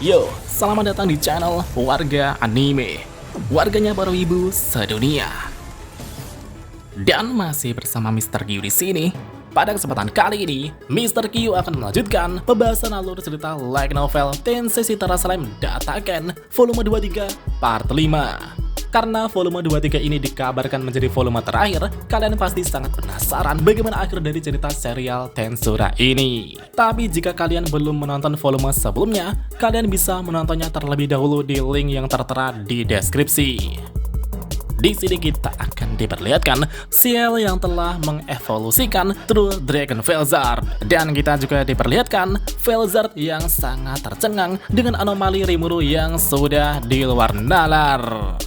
Yo, selamat datang di channel Warga Anime, warganya para wibu sedunia. Dan masih bersama Mr. Q di sini. Pada kesempatan kali ini, Mr. Q akan melanjutkan pembahasan alur cerita light novel Tensei Shitara Slime Dataken volume 23 part 5. Karena volume 23 ini dikabarkan menjadi volume terakhir, kalian pasti sangat penasaran bagaimana akhir dari cerita serial Tensura ini. Tapi jika kalian belum menonton volume sebelumnya, kalian bisa menontonnya terlebih dahulu di link yang tertera di deskripsi. Di sini kita akan diperlihatkan Ciel yang telah mengevolusikan True Dragon Velzard. Dan kita juga diperlihatkan Velzard yang sangat tercengang dengan anomali Rimuru yang sudah di luar nalar.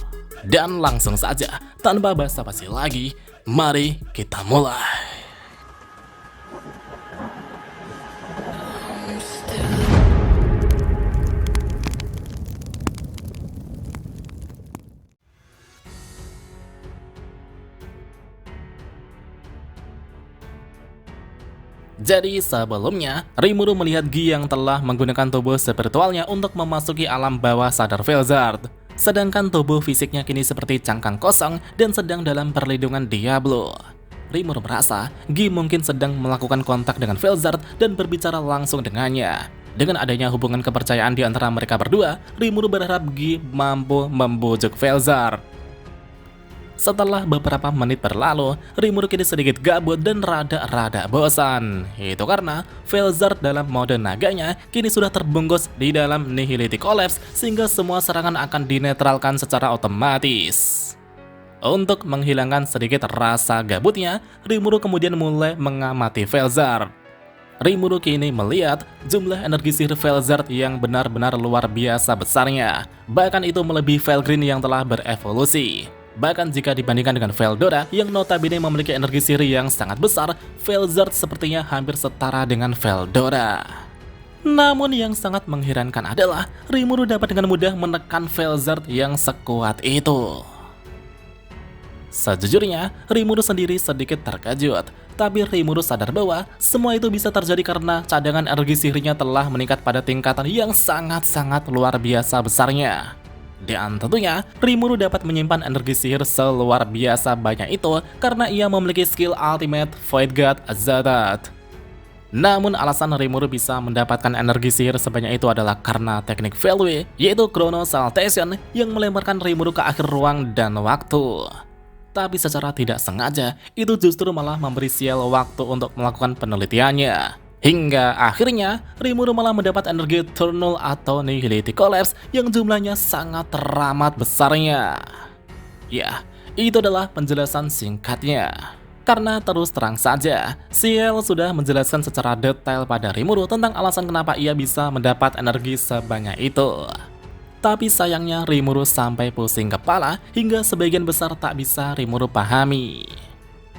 Dan langsung saja, tanpa basa-basi lagi, mari kita mulai. Jadi sebelumnya, Rimuru melihat Gi yang telah menggunakan tubuh spiritualnya untuk memasuki alam bawah sadar Velzard. Sedangkan tubuh fisiknya kini seperti cangkang kosong dan sedang dalam perlindungan Diablo. Rimuru merasa Gi mungkin sedang melakukan kontak dengan Velzard dan berbicara langsung dengannya. Dengan adanya hubungan kepercayaan di antara mereka berdua, Rimuru berharap Gi mampu membujuk Velzard. Setelah beberapa menit berlalu, Rimuru kini sedikit gabut dan rada-rada bosan. Itu karena Velzard dalam mode naganya kini sudah terbungkus di dalam Nihility Collapse sehingga semua serangan akan dinetralkan secara otomatis. Untuk menghilangkan sedikit rasa gabutnya, Rimuru kemudian mulai mengamati Velzard. Rimuru kini melihat jumlah energi sihir Velzard yang benar-benar luar biasa besarnya. Bahkan itu melebihi Velgreen yang telah berevolusi. Bahkan jika dibandingkan dengan Veldora yang notabene memiliki energi sihir yang sangat besar, Velzard sepertinya hampir setara dengan Veldora. Namun yang sangat mengherankan adalah Rimuru dapat dengan mudah menekan Velzard yang sekuat itu. Sejujurnya, Rimuru sendiri sedikit terkejut, tapi Rimuru sadar bahwa semua itu bisa terjadi karena cadangan energi sihirnya telah meningkat pada tingkatan yang sangat-sangat luar biasa besarnya. Dan tentunya, Rimuru dapat menyimpan energi sihir seluar biasa banyak itu karena ia memiliki skill ultimate Void God Azatat. Namun alasan Rimuru bisa mendapatkan energi sihir sebanyak itu adalah karena teknik Velwe, yaitu Chrono Saltation yang melemparkan Rimuru ke akhir ruang dan waktu. Tapi secara tidak sengaja, itu justru malah memberi Ciel waktu untuk melakukan penelitiannya. Hingga akhirnya, Rimuru malah mendapat energi Eternal atau Nihility Collapse yang jumlahnya sangat teramat besarnya. Ya, itu adalah penjelasan singkatnya. Karena terus terang saja, Ciel sudah menjelaskan secara detail pada Rimuru tentang alasan kenapa ia bisa mendapat energi sebanyak itu. Tapi sayangnya Rimuru sampai pusing kepala hingga sebagian besar tak bisa Rimuru pahami.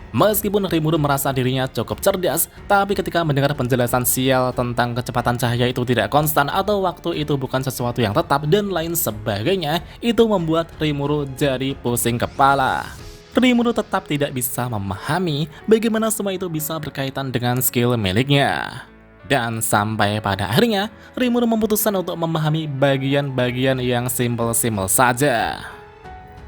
Meskipun Rimuru merasa dirinya cukup cerdas, tapi ketika mendengar penjelasan Ciel tentang kecepatan cahaya itu tidak konstan atau waktu itu bukan sesuatu yang tetap dan lain sebagainya, itu membuat Rimuru jadi pusing kepala. Rimuru tetap tidak bisa memahami bagaimana semua itu bisa berkaitan dengan skill miliknya. Dan sampai pada akhirnya, Rimuru memutuskan untuk memahami bagian-bagian yang simpel-simpel saja.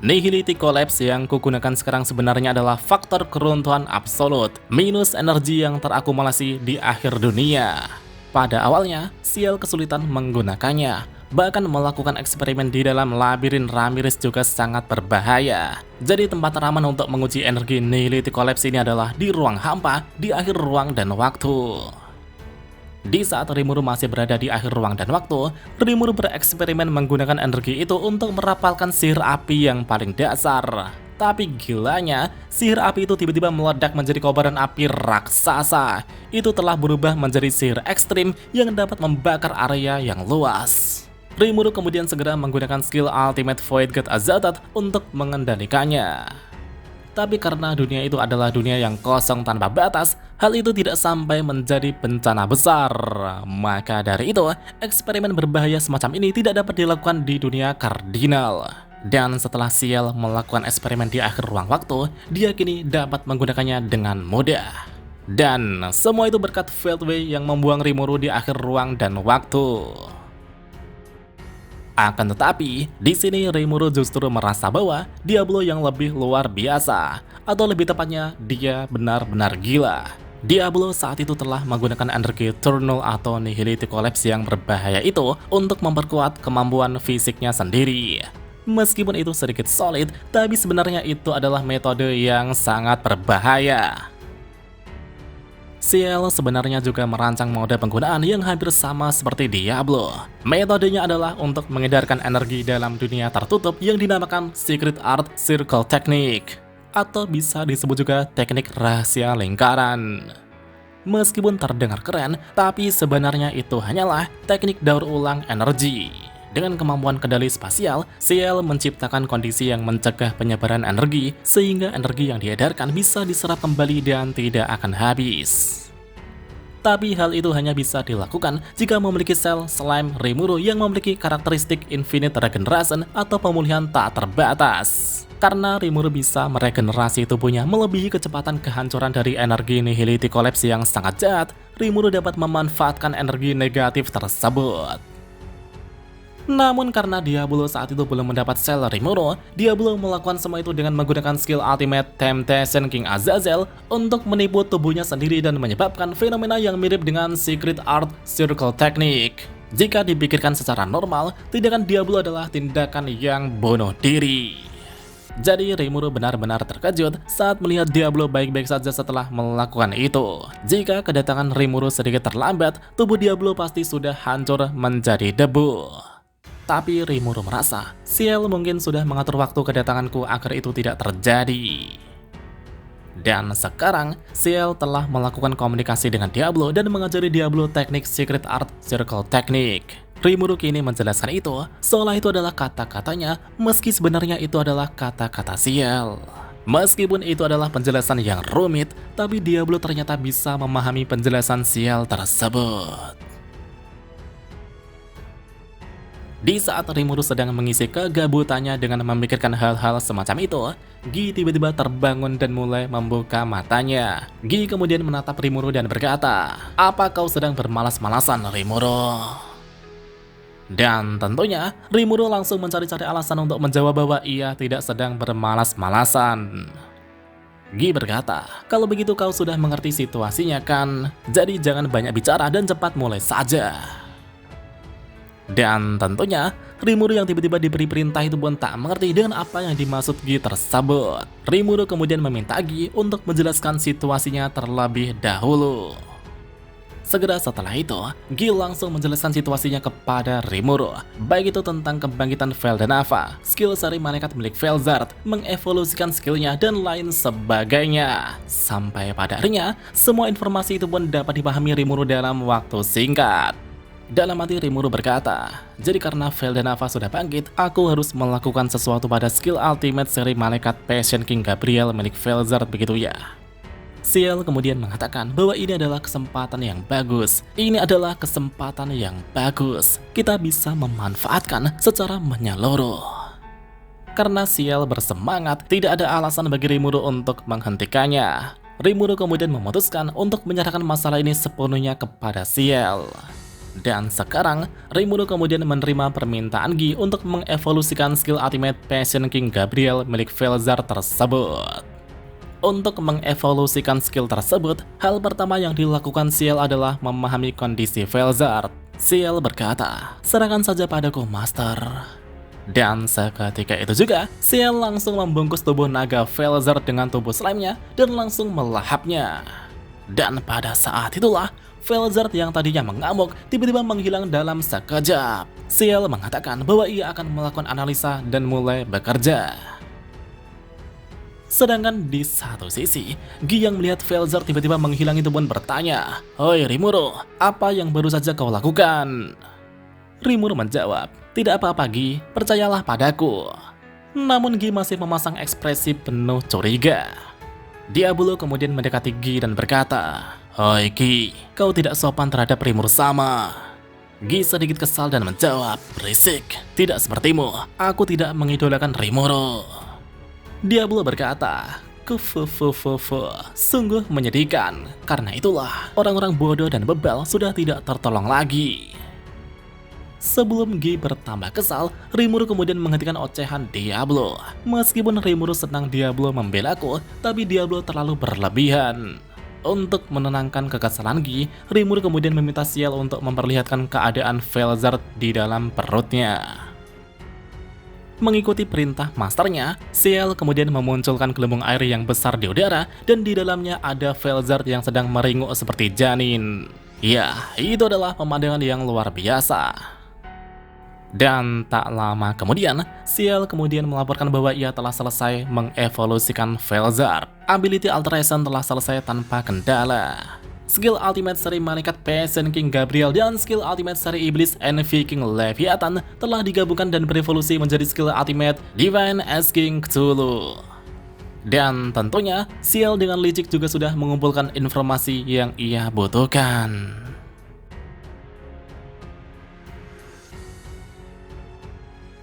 Nihility Collapse yang kugunakan sekarang sebenarnya adalah faktor keruntuhan absolut minus energi yang terakumulasi di akhir dunia. Pada awalnya, Ciel kesulitan menggunakannya. Bahkan melakukan eksperimen di dalam labirin Ramirez juga sangat berbahaya. Jadi tempat aman untuk menguji energi Nihility Collapse ini adalah di ruang hampa di akhir ruang dan waktu. Di saat Rimuru masih berada di akhir ruang dan waktu, Rimuru bereksperimen menggunakan energi itu untuk merapalkan sihir api yang paling dasar. Tapi gilanya, sihir api itu tiba-tiba meledak menjadi kobaran api raksasa. Itu telah berubah menjadi sihir ekstrim yang dapat membakar area yang luas. Rimuru kemudian segera menggunakan skill Ultimate Void God Azatat untuk mengendalikannya. Tapi karena dunia itu adalah dunia yang kosong tanpa batas, hal itu tidak sampai menjadi bencana besar. Maka dari itu, eksperimen berbahaya semacam ini tidak dapat dilakukan di dunia kardinal. Dan setelah Ciel melakukan eksperimen di akhir ruang waktu, dia kini dapat menggunakannya dengan mudah. Dan semua itu berkat Veldway yang membuang Rimuru di akhir ruang dan waktu. Akan tetapi, di sini Rimuru justru merasa bahwa Diablo yang lebih luar biasa, atau lebih tepatnya, dia benar-benar gila. Diablo saat itu telah menggunakan energi Eternal atau Nihility Collapse yang berbahaya itu untuk memperkuat kemampuan fisiknya sendiri. Meskipun itu sedikit solid, tapi sebenarnya itu adalah metode yang sangat berbahaya. Ciel sebenarnya juga merancang mode penggunaan yang hampir sama seperti Diablo. Metodenya adalah untuk mengedarkan energi dalam dunia tertutup yang dinamakan Secret Art Circle Technique, atau bisa disebut juga teknik rahasia lingkaran. Meskipun terdengar keren, tapi sebenarnya itu hanyalah teknik daur ulang energi. Dengan kemampuan kendali spasial, Ciel menciptakan kondisi yang mencegah penyebaran energi, sehingga energi yang diedarkan bisa diserap kembali dan tidak akan habis. Tapi hal itu hanya bisa dilakukan jika memiliki sel slime Rimuru yang memiliki karakteristik Infinite Regeneration atau pemulihan tak terbatas. Karena Rimuru bisa meregenerasi tubuhnya melebihi kecepatan kehancuran dari energi Nihility Collapse yang sangat jahat, Rimuru dapat memanfaatkan energi negatif tersebut. Namun karena Diablo saat itu belum mendapat sel Rimuru, Diablo melakukan semua itu dengan menggunakan skill ultimate Temptation King Azazel untuk menipu tubuhnya sendiri dan menyebabkan fenomena yang mirip dengan Secret Art Circle Technique. Jika dipikirkan secara normal, tindakan Diablo adalah tindakan yang bunuh diri. Jadi Rimuru benar-benar terkejut saat melihat Diablo baik-baik saja setelah melakukan itu. Jika kedatangan Rimuru sedikit terlambat, tubuh Diablo pasti sudah hancur menjadi debu. Tapi Rimuru merasa, Ciel mungkin sudah mengatur waktu kedatanganku agar itu tidak terjadi. Dan sekarang, Ciel telah melakukan komunikasi dengan Diablo dan mengajari Diablo teknik Secret Art Circle Technique. Rimuru kini menjelaskan itu, seolah itu adalah kata-katanya, meski sebenarnya itu adalah kata-kata Ciel. Meskipun itu adalah penjelasan yang rumit, tapi Diablo ternyata bisa memahami penjelasan Ciel tersebut. Di saat Rimuru sedang mengisi kegabutannya dengan memikirkan hal-hal semacam itu, Gi tiba-tiba terbangun dan mulai membuka matanya. Gi kemudian menatap Rimuru dan berkata, "Apa kau sedang bermalas-malasan, Rimuru?" Dan tentunya, Rimuru langsung mencari-cari alasan untuk menjawab bahwa ia tidak sedang bermalas-malasan. Gi berkata, "Kalau begitu kau sudah mengerti situasinya kan? Jadi jangan banyak bicara dan cepat mulai saja." Dan tentunya, Rimuru yang tiba-tiba diberi perintah itu pun tak mengerti dengan apa yang dimaksud Gi tersebut. Rimuru kemudian meminta Gi untuk menjelaskan situasinya terlebih dahulu. Segera setelah itu, Gi langsung menjelaskan situasinya kepada Rimuru. Baik itu tentang kebangkitan Veldenava, skill seri malaikat milik Velzard, mengevolusikan skillnya, dan lain sebagainya. Sampai pada akhirnya, semua informasi itu pun dapat dipahami Rimuru dalam waktu singkat. Dalam hati Rimuru berkata, "Jadi karena Veldenava sudah bangkit, aku harus melakukan sesuatu pada skill ultimate seri malaikat Passion King Gabriel milik Velzard, begitu ya?" Ciel kemudian mengatakan bahwa ini adalah kesempatan yang bagus. Ini adalah kesempatan yang bagus. Kita bisa memanfaatkan secara menyeluruh. Karena Ciel bersemangat, tidak ada alasan bagi Rimuru untuk menghentikannya. Rimuru kemudian memutuskan untuk menyerahkan masalah ini sepenuhnya kepada Ciel. Dan sekarang, Rimuru kemudian menerima permintaan Gi untuk mengevolusikan skill ultimate Passion King Gabriel milik Velzard tersebut. Untuk mengevolusikan skill tersebut, hal pertama yang dilakukan Ciel adalah memahami kondisi Velzard. Ciel berkata, "Serahkan saja padaku, Master." Dan seketika itu juga, Ciel langsung membungkus tubuh naga Velzard dengan tubuh slime-nya dan langsung melahapnya. Dan pada saat itulah, Velzard yang tadinya mengamuk tiba-tiba menghilang dalam sekejap. Ciel mengatakan bahwa ia akan melakukan analisa dan mulai bekerja. Sedangkan di satu sisi, Gi yang melihat Velzard tiba-tiba menghilang itu pun bertanya, "Hoi Rimuru, apa yang baru saja kau lakukan?" Rimuru menjawab, "Tidak apa-apa Gi, percayalah padaku." Namun Gi masih memasang ekspresi penuh curiga. Diablo kemudian mendekati Gi dan berkata, "Hoi Gi, kau tidak sopan terhadap Rimuru sama." Gi sedikit kesal dan menjawab, "Berisik, tidak sepertimu, aku tidak mengidolakan Rimuru." Diablo berkata, "Kufufufufu, sungguh menyedihkan. Karena itulah, orang-orang bodoh dan bebal sudah tidak tertolong lagi." Sebelum Guy bertambah kesal, Rimuru kemudian menghentikan ocehan Diablo. Meskipun Rimuru senang Diablo membelaku, tapi Diablo terlalu berlebihan. Untuk menenangkan kekesalan Guy, Rimuru kemudian meminta Ciel untuk memperlihatkan keadaan Velzard di dalam perutnya. Mengikuti perintah masternya, Ciel kemudian memunculkan gelembung air yang besar di udara dan di dalamnya ada Velzard yang sedang meringuk seperti janin. Ya, itu adalah pemandangan yang luar biasa. Dan tak lama kemudian, Ciel kemudian melaporkan bahwa ia telah selesai mengevolusikan Velzard. Ability Alteration telah selesai tanpa kendala. Skill Ultimate seri Malaikat Peasant King Gabriel dan skill Ultimate seri Iblis and Viking Leviathan telah digabungkan dan berevolusi menjadi skill Ultimate Divine as King Cthulhu. Dan tentunya, Ciel dengan licik juga sudah mengumpulkan informasi yang ia butuhkan.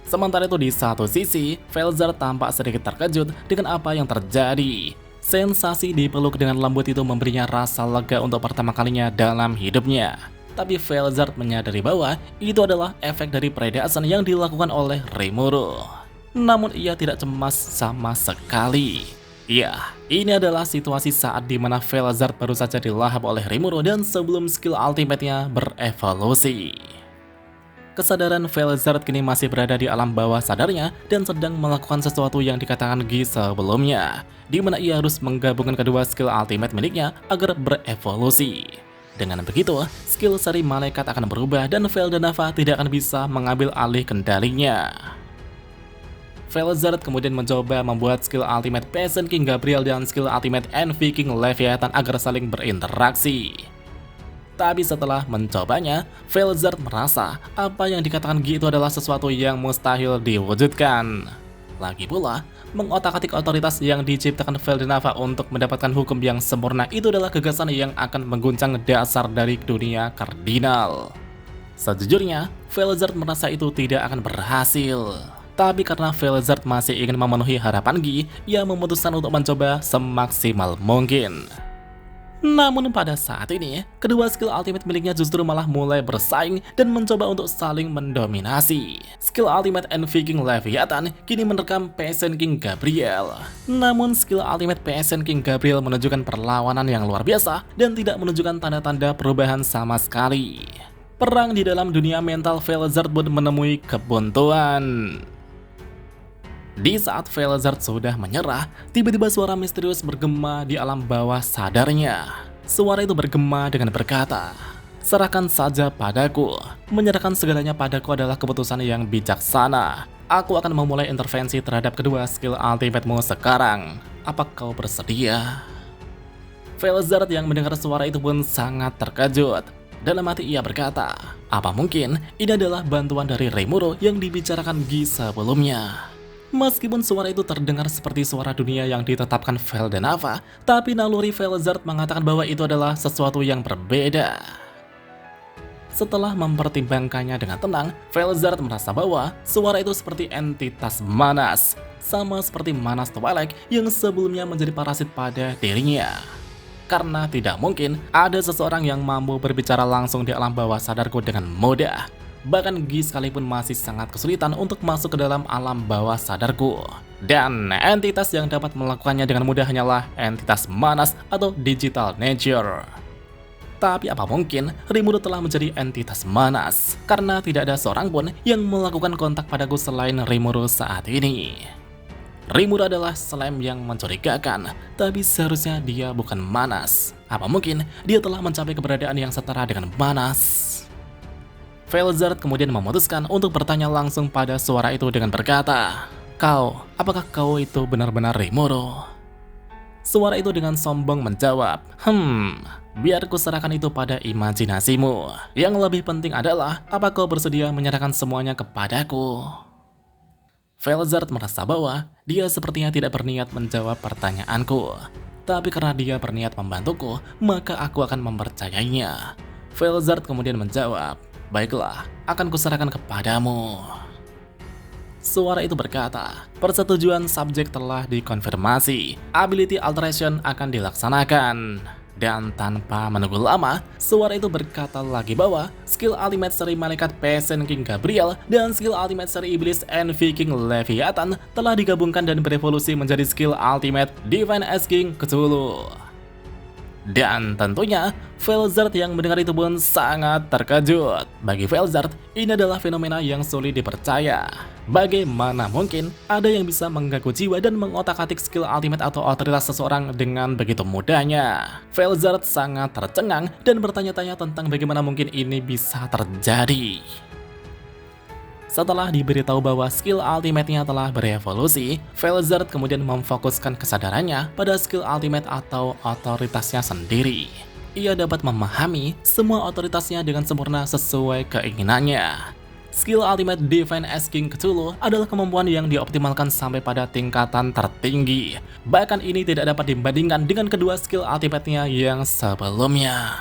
Sementara itu di satu sisi, Velzard tampak sedikit terkejut dengan apa yang terjadi. Sensasi dipeluk dengan lembut itu memberinya rasa lega untuk pertama kalinya dalam hidupnya. Tapi Velzard menyadari bahwa itu adalah efek dari predation yang dilakukan oleh Rimuru. Namun ia tidak cemas sama sekali. Ya, ini adalah situasi saat dimana Velzard baru saja dilahap oleh Rimuru dan sebelum skill ultimate-nya berevolusi. Kesadaran Velzard kini masih berada di alam bawah sadarnya dan sedang melakukan sesuatu yang dikatakan Guy sebelumnya, di mana ia harus menggabungkan kedua skill ultimate miliknya agar berevolusi. Dengan begitu, skill seri malaikat akan berubah dan Veldanava tidak akan bisa mengambil alih kendalinya. Velzard kemudian mencoba membuat skill ultimate Peasant King Gabriel dan skill ultimate Envy King Leviathan agar saling berinteraksi. Tapi setelah mencobanya, Velzard merasa apa yang dikatakan Guy itu adalah sesuatu yang mustahil diwujudkan. Lagi pula, mengotak-atik otoritas yang diciptakan Veldanava untuk mendapatkan hukum yang sempurna itu adalah gagasan yang akan mengguncang dasar dari dunia kardinal. Sejujurnya, Velzard merasa itu tidak akan berhasil. Tapi karena Velzard masih ingin memenuhi harapan Guy, ia memutuskan untuk mencoba semaksimal mungkin. Namun pada saat ini, kedua skill ultimate miliknya justru malah mulai bersaing dan mencoba untuk saling mendominasi. Skill ultimate Envy King Leviathan kini menerkam Peasant King Gabriel. Namun skill ultimate Peasant King Gabriel menunjukkan perlawanan yang luar biasa dan tidak menunjukkan tanda-tanda perubahan sama sekali. Perang di dalam dunia mental Velzard pun menemui kebuntuan. Di saat Velzard sudah menyerah, tiba-tiba suara misterius bergema di alam bawah sadarnya. Suara itu bergema dengan berkata, "Serahkan saja padaku. Menyerahkan segalanya padaku adalah keputusan yang bijaksana. Aku akan memulai intervensi terhadap kedua skill ultimate-mu sekarang. Apa kau bersedia?" Velzard yang mendengar suara itu pun sangat terkejut. Dalam hati ia berkata, apa mungkin ini adalah bantuan dari Rimuru yang dibicarakan Guy sebelumnya? Meskipun suara itu terdengar seperti suara dunia yang ditetapkan Veldanava, tapi naluri Velzard mengatakan bahwa itu adalah sesuatu yang berbeda. Setelah mempertimbangkannya dengan tenang, Velzard merasa bahwa suara itu seperti entitas manas, sama seperti Manas Twilight yang sebelumnya menjadi parasit pada dirinya. Karena tidak mungkin ada seseorang yang mampu berbicara langsung di alam bawah sadarku dengan mudah. Bahkan Guy sekalipun masih sangat kesulitan untuk masuk ke dalam alam bawah sadarku. Dan entitas yang dapat melakukannya dengan mudah hanyalah entitas manas atau digital nature. Tapi apa mungkin Rimuru telah menjadi entitas manas? Karena tidak ada seorang pun yang melakukan kontak padaku selain Rimuru saat ini. Rimuru adalah slime yang mencurigakan, tapi seharusnya dia bukan manas. Apa mungkin dia telah mencapai keberadaan yang setara dengan manas? Velzard kemudian memutuskan untuk bertanya langsung pada suara itu dengan berkata, apakah kau itu benar-benar Rimuru? Suara itu dengan sombong menjawab, biar ku serahkan itu pada imajinasimu. Yang lebih penting adalah, apa kau bersedia menyerahkan semuanya kepadaku? Velzard merasa bahwa dia sepertinya tidak berniat menjawab pertanyaanku. Tapi karena dia berniat membantuku, maka aku akan mempercayainya. Velzard kemudian menjawab, baiklah, akan kuserahkan kepadamu. Suara itu berkata, persetujuan subjek telah dikonfirmasi. Ability Alteration akan dilaksanakan. Dan tanpa menunggu lama, suara itu berkata lagi bahwa skill ultimate seri Malaikat Peasant King Gabriel dan skill ultimate seri Iblis and Viking Leviathan telah digabungkan dan berevolusi menjadi skill ultimate Divine Ice King Cthulhu. Dan tentunya, Felzard yang mendengar itu pun sangat terkejut. Bagi Felzard, ini adalah fenomena yang sulit dipercaya. Bagaimana mungkin ada yang bisa mengganggu jiwa dan mengotak-atik skill ultimate atau otoritas seseorang dengan begitu mudahnya? Felzard sangat tercengang dan bertanya-tanya tentang bagaimana mungkin ini bisa terjadi. Setelah diberitahu bahwa skill ultimate-nya telah berevolusi, Felzard kemudian memfokuskan kesadarannya pada skill ultimate atau otoritasnya sendiri. Ia dapat memahami semua otoritasnya dengan sempurna sesuai keinginannya. Skill ultimate Divine Ice King Cthulhu adalah kemampuan yang dioptimalkan sampai pada tingkatan tertinggi. Bahkan ini tidak dapat dibandingkan dengan kedua skill ultimate-nya yang sebelumnya.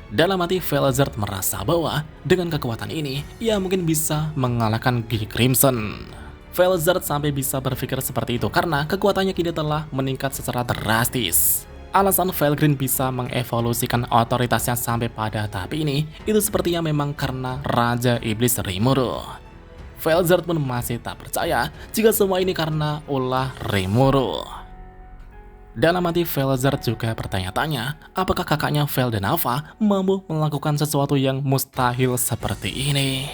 Dalam hati, Felzard merasa bahwa dengan kekuatan ini, ia mungkin bisa mengalahkan Gigi Crimson. Felzard sampai bisa berpikir seperti itu karena kekuatannya kini telah meningkat secara drastis. Alasan Felgrin bisa mengevolusikan otoritasnya sampai pada tahap ini, itu sepertinya memang karena Raja Iblis Rimuru. Felzard pun masih tak percaya jika semua ini karena ulah Rimuru. Dalam hati, Felzard juga bertanya-tanya apakah kakaknya Fel dan Alpha mampu melakukan sesuatu yang mustahil seperti ini.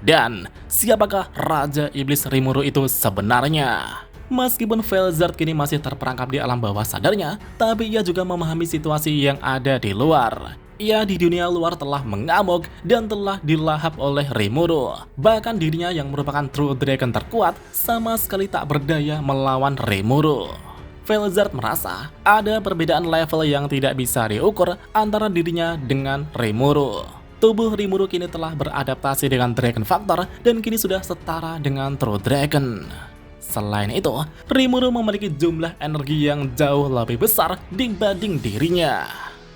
Dan siapakah Raja Iblis Rimuru itu sebenarnya? Meskipun Felzard kini masih terperangkap di alam bawah sadarnya, tapi ia juga memahami situasi yang ada di luar. Ia di dunia luar telah mengamuk dan telah dilahap oleh Rimuru. Bahkan dirinya yang merupakan True Dragon terkuat sama sekali tak berdaya melawan Rimuru. Felzard merasa ada perbedaan level yang tidak bisa diukur antara dirinya dengan Rimuru. Tubuh Rimuru kini telah beradaptasi dengan Dragon Factor dan kini sudah setara dengan True Dragon. Selain itu, Rimuru memiliki jumlah energi yang jauh lebih besar dibanding dirinya.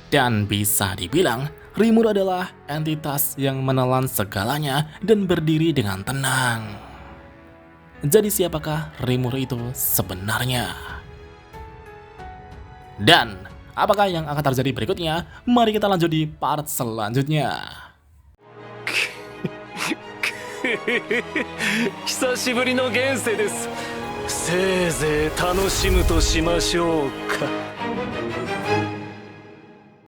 Dan bisa dibilang, Rimuru adalah entitas yang menelan segalanya dan berdiri dengan tenang. Jadi siapakah Rimuru itu sebenarnya? Dan apakah yang akan terjadi berikutnya? Mari kita lanjut di part selanjutnya. 久しぶりの現世です。せいぜい楽しむとしましょうか。